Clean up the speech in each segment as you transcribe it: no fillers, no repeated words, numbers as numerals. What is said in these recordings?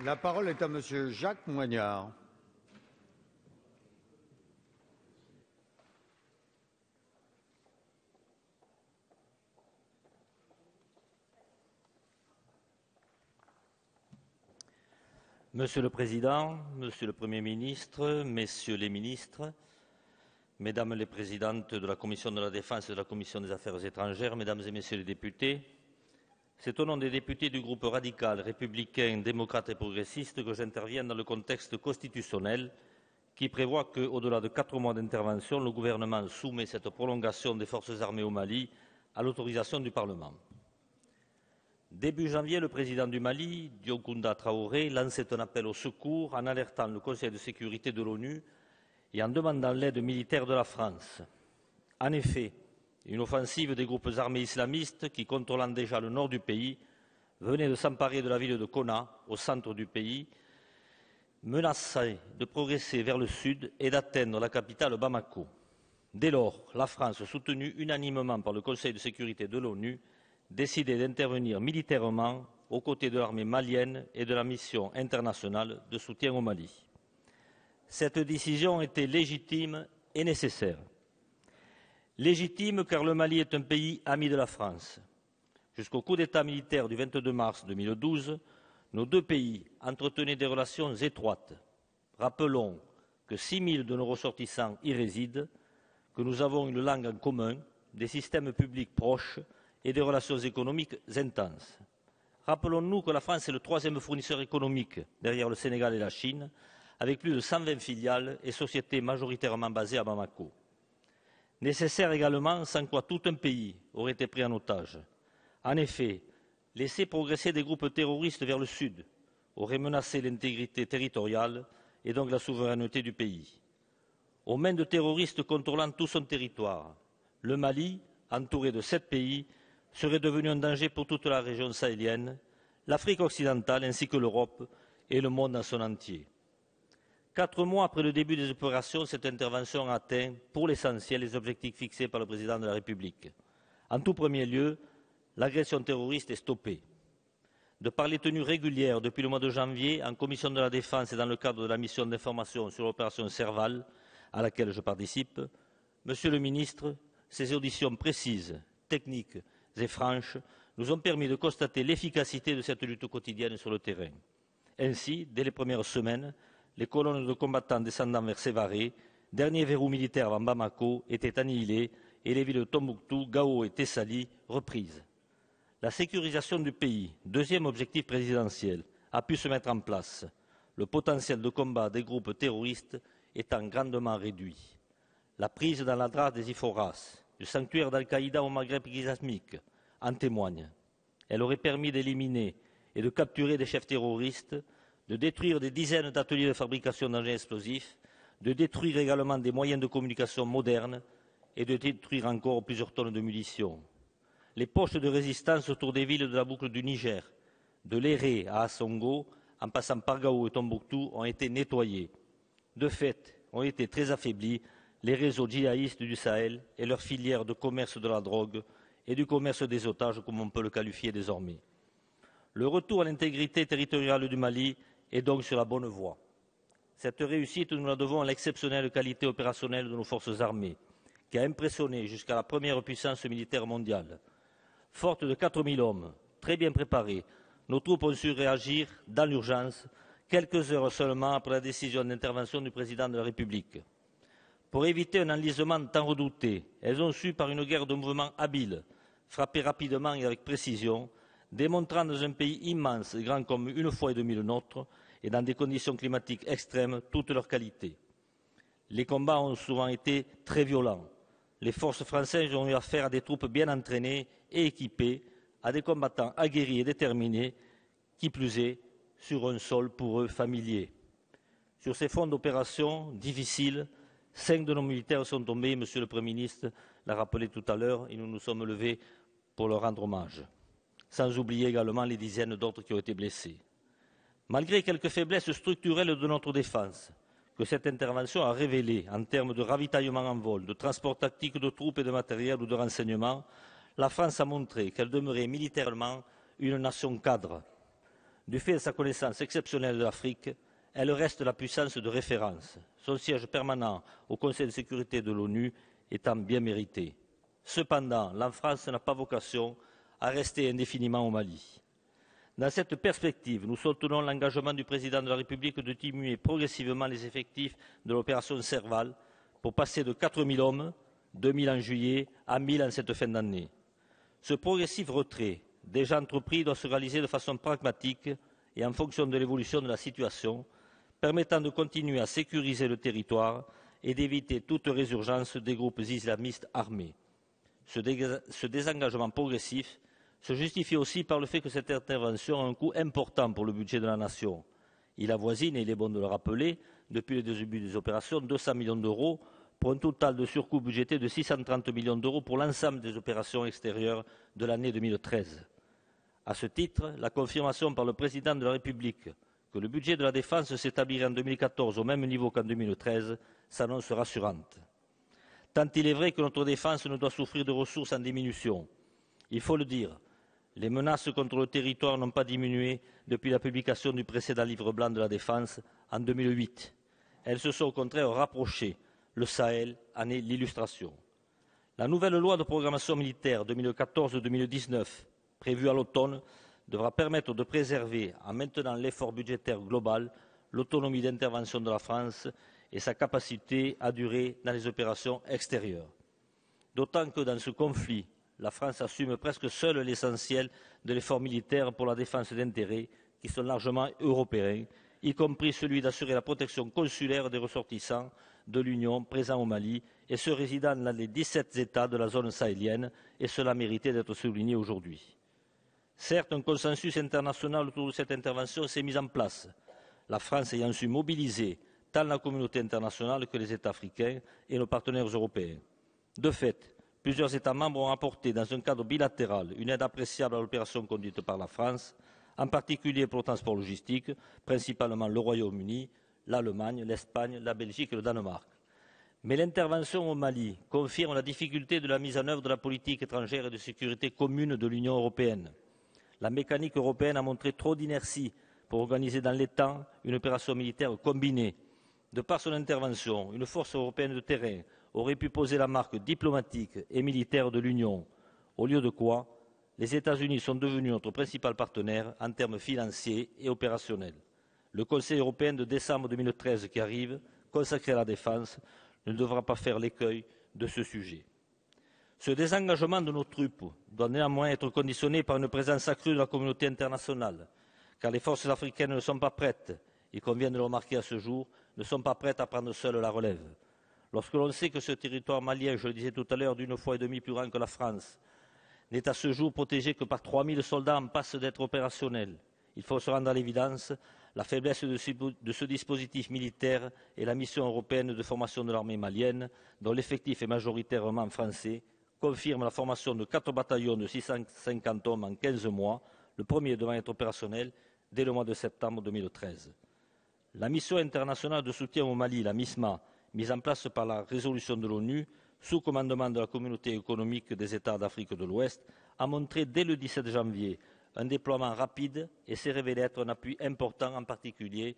La parole est à Monsieur Jacques Moignard. Monsieur le Président, Monsieur le Premier ministre, Messieurs les ministres, Mesdames les présidentes de la Commission de la Défense et de la Commission des Affaires étrangères, Mesdames et Messieurs les députés, c'est au nom des députés du groupe radical, républicain, démocrate et progressiste que j'interviens dans le contexte constitutionnel qui prévoit qu'au-delà de 4 mois d'intervention, le gouvernement soumet cette prolongation des forces armées au Mali à l'autorisation du Parlement. Début janvier, le président du Mali, Diokounda Traoré, lançait un appel au secours en alertant le Conseil de sécurité de l'ONU et en demandant l'aide militaire de la France. En effet, une offensive des groupes armés islamistes qui, contrôlant déjà le nord du pays, venait de s'emparer de la ville de Konna, au centre du pays, menaçait de progresser vers le sud et d'atteindre la capitale Bamako. Dès lors, la France, soutenue unanimement par le Conseil de sécurité de l'ONU, décidait d'intervenir militairement aux côtés de l'armée malienne et de la mission internationale de soutien au Mali. Cette décision était légitime et nécessaire. Légitime car le Mali est un pays ami de la France. Jusqu'au coup d'État militaire du 22 mars 2012, nos deux pays entretenaient des relations étroites. Rappelons que 6 000 de nos ressortissants y résident, que nous avons une langue en commun, des systèmes publics proches et des relations économiques intenses. Rappelons-nous que la France est le 3e fournisseur économique derrière le Sénégal et la Chine, avec plus de 120 filiales et sociétés majoritairement basées à Bamako. Nécessaire également, sans quoi tout un pays aurait été pris en otage. En effet, laisser progresser des groupes terroristes vers le sud aurait menacé l'intégrité territoriale et donc la souveraineté du pays. Aux mains de terroristes contrôlant tout son territoire, le Mali, entouré de 7 pays, serait devenu un danger pour toute la région sahélienne, l'Afrique occidentale ainsi que l'Europe et le monde en son entier. 4 mois après le début des opérations, cette intervention a atteint, pour l'essentiel, les objectifs fixés par le président de la République. En tout premier lieu, l'agression terroriste est stoppée. De par les tenues régulières depuis le mois de janvier, en commission de la Défense et dans le cadre de la mission d'information sur l'opération Serval, à laquelle je participe, Monsieur le ministre, ces auditions précises, techniques et franches nous ont permis de constater l'efficacité de cette lutte quotidienne sur le terrain. Ainsi, dès les premières semaines, les colonnes de combattants descendant vers Sévaré, dernier verrou militaire avant Bamako, étaient annihilées et les villes de Tombouctou, Gao et Tessali reprises. La sécurisation du pays, deuxième objectif présidentiel, a pu se mettre en place, le potentiel de combat des groupes terroristes étant grandement réduit. La prise dans la drasse des Iforas, du sanctuaire d'Al-Qaïda au Maghreb islamique, en témoigne. Elle aurait permis d'éliminer et de capturer des chefs terroristes, de détruire des dizaines d'ateliers de fabrication d'engins explosifs, de détruire également des moyens de communication modernes et de détruire encore plusieurs tonnes de munitions. Les poches de résistance autour des villes de la boucle du Niger, de Léré à Assongo, en passant par Gao et Tombouctou, ont été nettoyées. De fait, ont été très affaiblis les réseaux djihadistes du Sahel et leurs filières de commerce de la drogue et du commerce des otages, comme on peut le qualifier désormais. Le retour à l'intégrité territoriale du Mali est donc sur la bonne voie. Cette réussite, nous la devons à l'exceptionnelle qualité opérationnelle de nos forces armées, qui a impressionné jusqu'à la première puissance militaire mondiale. Fortes de 4 000 hommes, très bien préparés, nos troupes ont su réagir dans l'urgence, quelques heures seulement après la décision d'intervention du président de la République. Pour éviter un enlisement tant redouté, elles ont su, par une guerre de mouvement habile, frapper rapidement et avec précision, démontrant dans un pays immense, grand comme 1,5 fois le nôtre, et dans des conditions climatiques extrêmes, toute leur qualité. Les combats ont souvent été très violents. Les forces françaises ont eu affaire à des troupes bien entraînées et équipées, à des combattants aguerris et déterminés, qui plus est, sur un sol pour eux familier. Sur ces fonds d'opération difficiles, 5 de nos militaires sont tombés, Monsieur le Premier ministre l'a rappelé tout à l'heure, et nous nous sommes levés pour leur rendre hommage. Sans oublier également les dizaines d'autres qui ont été blessés. Malgré quelques faiblesses structurelles de notre défense, que cette intervention a révélées en termes de ravitaillement en vol, de transport tactique de troupes et de matériel ou de renseignement, la France a montré qu'elle demeurait militairement une nation cadre. Du fait de sa connaissance exceptionnelle de l'Afrique, elle reste la puissance de référence, son siège permanent au Conseil de sécurité de l'ONU étant bien mérité. Cependant, la France n'a pas vocation à rester indéfiniment au Mali. Dans cette perspective, nous soutenons l'engagement du président de la République de diminuer progressivement les effectifs de l'opération Serval pour passer de 4 000 hommes, 2 000 en juillet, à 1 000 en cette fin d'année. Ce progressif retrait, déjà entrepris, doit se réaliser de façon pragmatique et en fonction de l'évolution de la situation, permettant de continuer à sécuriser le territoire et d'éviter toute résurgence des groupes islamistes armés. Ce désengagement progressif se justifie aussi par le fait que cette intervention a un coût important pour le budget de la nation. Il avoisine, et il est bon de le rappeler, depuis le début des opérations, 200 millions d'euros pour un total de surcoût budgété de 630 millions d'euros pour l'ensemble des opérations extérieures de l'année 2013. À ce titre, la confirmation par le président de la République que le budget de la défense s'établirait en 2014 au même niveau qu'en 2013 s'annonce rassurante. Tant il est vrai que notre défense ne doit souffrir de ressources en diminution. Il faut le dire, les menaces contre le territoire n'ont pas diminué depuis la publication du précédent livre blanc de la défense en 2008. Elles se sont au contraire rapprochées. Le Sahel en est l'illustration. La nouvelle loi de programmation militaire 2014-2019, prévue à l'automne, devra permettre de préserver, en maintenant l'effort budgétaire global, l'autonomie d'intervention de la France et sa capacité à durer dans les opérations extérieures. D'autant que dans ce conflit, la France assume presque seule l'essentiel de l'effort militaire pour la défense d'intérêts qui sont largement européens, y compris celui d'assurer la protection consulaire des ressortissants de l'Union présents au Mali et ceux résidant dans les 17 États de la zone sahélienne, et cela méritait d'être souligné aujourd'hui. Certes, un consensus international autour de cette intervention s'est mis en place, la France ayant su mobiliser tant la communauté internationale que les États africains et nos partenaires européens. De fait, plusieurs États membres ont apporté, dans un cadre bilatéral, une aide appréciable à l'opération conduite par la France, en particulier pour le transport logistique, principalement le Royaume-Uni, l'Allemagne, l'Espagne, la Belgique et le Danemark. Mais l'intervention au Mali confirme la difficulté de la mise en œuvre de la politique étrangère et de sécurité commune de l'Union européenne. La mécanique européenne a montré trop d'inertie pour organiser dans les temps une opération militaire combinée. De par son intervention, une force européenne de terrain aurait pu poser la marque diplomatique et militaire de l'Union, au lieu de quoi les États-Unis sont devenus notre principal partenaire en termes financiers et opérationnels. Le Conseil européen de décembre 2013 qui arrive, consacré à la défense, ne devra pas faire l'écueil de ce sujet. Ce désengagement de nos troupes doit néanmoins être conditionné par une présence accrue de la communauté internationale, car les forces africaines ne sont pas prêtes, il convient de le remarquer à ce jour, ne sont pas prêtes à prendre seules la relève. Lorsque l'on sait que ce territoire malien, je le disais tout à l'heure, d'une fois et demie plus grand que la France, n'est à ce jour protégé que par 3 000 soldats en passe d'être opérationnels, il faut se rendre à l'évidence, la faiblesse de ce dispositif militaire et la mission européenne de formation de l'armée malienne, dont l'effectif est majoritairement français, confirme la formation de 4 bataillons de 650 hommes en 15 mois, le premier devant être opérationnel dès le mois de septembre 2013. La mission internationale de soutien au Mali, la MISMA, mise en place par la résolution de l'ONU, sous commandement de la communauté économique des États d'Afrique de l'Ouest, a montré dès le 17 janvier un déploiement rapide et s'est révélé être un appui important, en particulier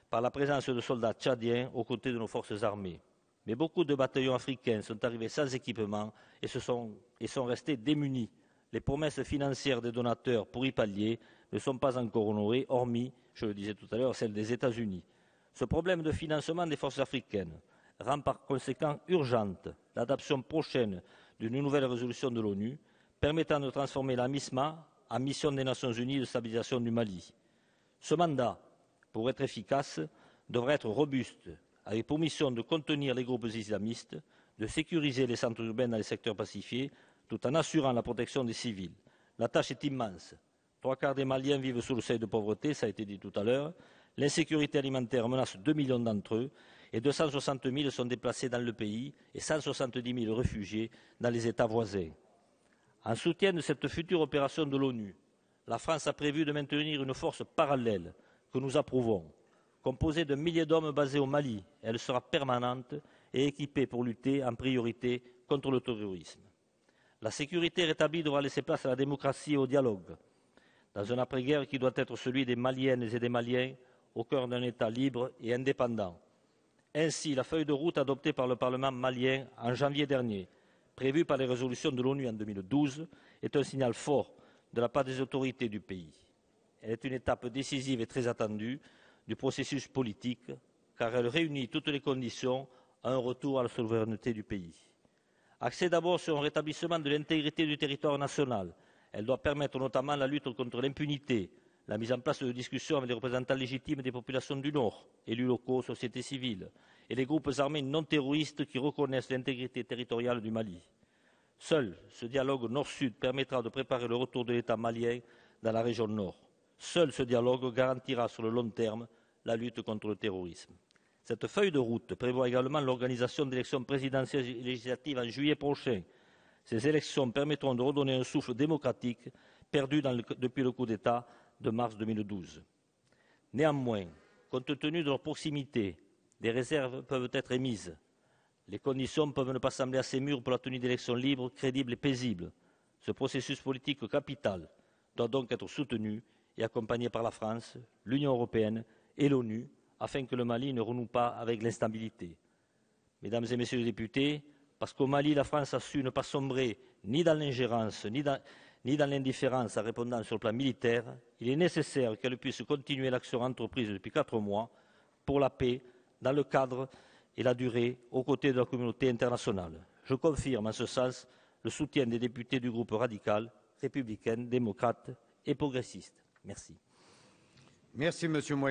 par la présence de soldats tchadiens aux côtés de nos forces armées. Mais beaucoup de bataillons africains sont arrivés sans équipement et sont restés démunis. Les promesses financières des donateurs pour y pallier ne sont pas encore honorées, hormis, je le disais tout à l'heure, celles des États-Unis. Ce problème de financement des forces africaines rend par conséquent urgente l'adoption prochaine d'une nouvelle résolution de l'ONU permettant de transformer la MISMA en mission des Nations Unies de stabilisation du Mali. Ce mandat, pour être efficace, devrait être robuste, avec pour mission de contenir les groupes islamistes, de sécuriser les centres urbains dans les secteurs pacifiés, tout en assurant la protection des civils. La tâche est immense. 3/4 des Maliens vivent sous le seuil de pauvreté, ça a été dit tout à l'heure. L'insécurité alimentaire menace 2 millions d'entre eux et 260 000 sont déplacés dans le pays et 170 000 réfugiés dans les États voisins. En soutien de cette future opération de l'ONU, la France a prévu de maintenir une force parallèle que nous approuvons. Composée de milliers d'hommes basés au Mali, elle sera permanente et équipée pour lutter en priorité contre le terrorisme. La sécurité rétablie devra laisser place à la démocratie et au dialogue. dans un après-guerre qui doit être celui des Maliennes et des Maliens au cœur d'un État libre et indépendant. Ainsi, la feuille de route adoptée par le Parlement malien en janvier dernier, prévue par les résolutions de l'ONU en 2012, est un signal fort de la part des autorités du pays. Elle est une étape décisive et très attendue du processus politique, car elle réunit toutes les conditions à un retour à la souveraineté du pays. Axée d'abord sur un rétablissement de l'intégrité du territoire national, elle doit permettre notamment la lutte contre l'impunité, la mise en place de discussions avec les représentants légitimes des populations du Nord, élus locaux, sociétés civiles, et les groupes armés non terroristes qui reconnaissent l'intégrité territoriale du Mali. Seul ce dialogue Nord-Sud permettra de préparer le retour de l'État malien dans la région Nord. Seul ce dialogue garantira sur le long terme la lutte contre le terrorisme. Cette feuille de route prévoit également l'organisation d'élections présidentielles et législatives en juillet prochain. Ces élections permettront de redonner un souffle démocratique perdu depuis le coup d'État de mars 2012. Néanmoins, compte tenu de leur proximité, des réserves peuvent être émises. Les conditions peuvent ne pas sembler assez mûres pour la tenue d'élections libres, crédibles et paisibles. Ce processus politique capital doit donc être soutenu et accompagné par la France, l'Union européenne et l'ONU, afin que le Mali ne renoue pas avec l'instabilité. Mesdames et Messieurs les députés, parce qu'au Mali, la France a su ne pas sombrer ni dans l'ingérence, ni dans l'indifférence en répondant sur le plan militaire, il est nécessaire qu'elle puisse continuer l'action entreprise depuis 4 mois pour la paix, dans le cadre et la durée, aux côtés de la communauté internationale. Je confirme en ce sens le soutien des députés du groupe radical, républicain, démocrate et progressiste. Merci. Merci, Monsieur Moigny.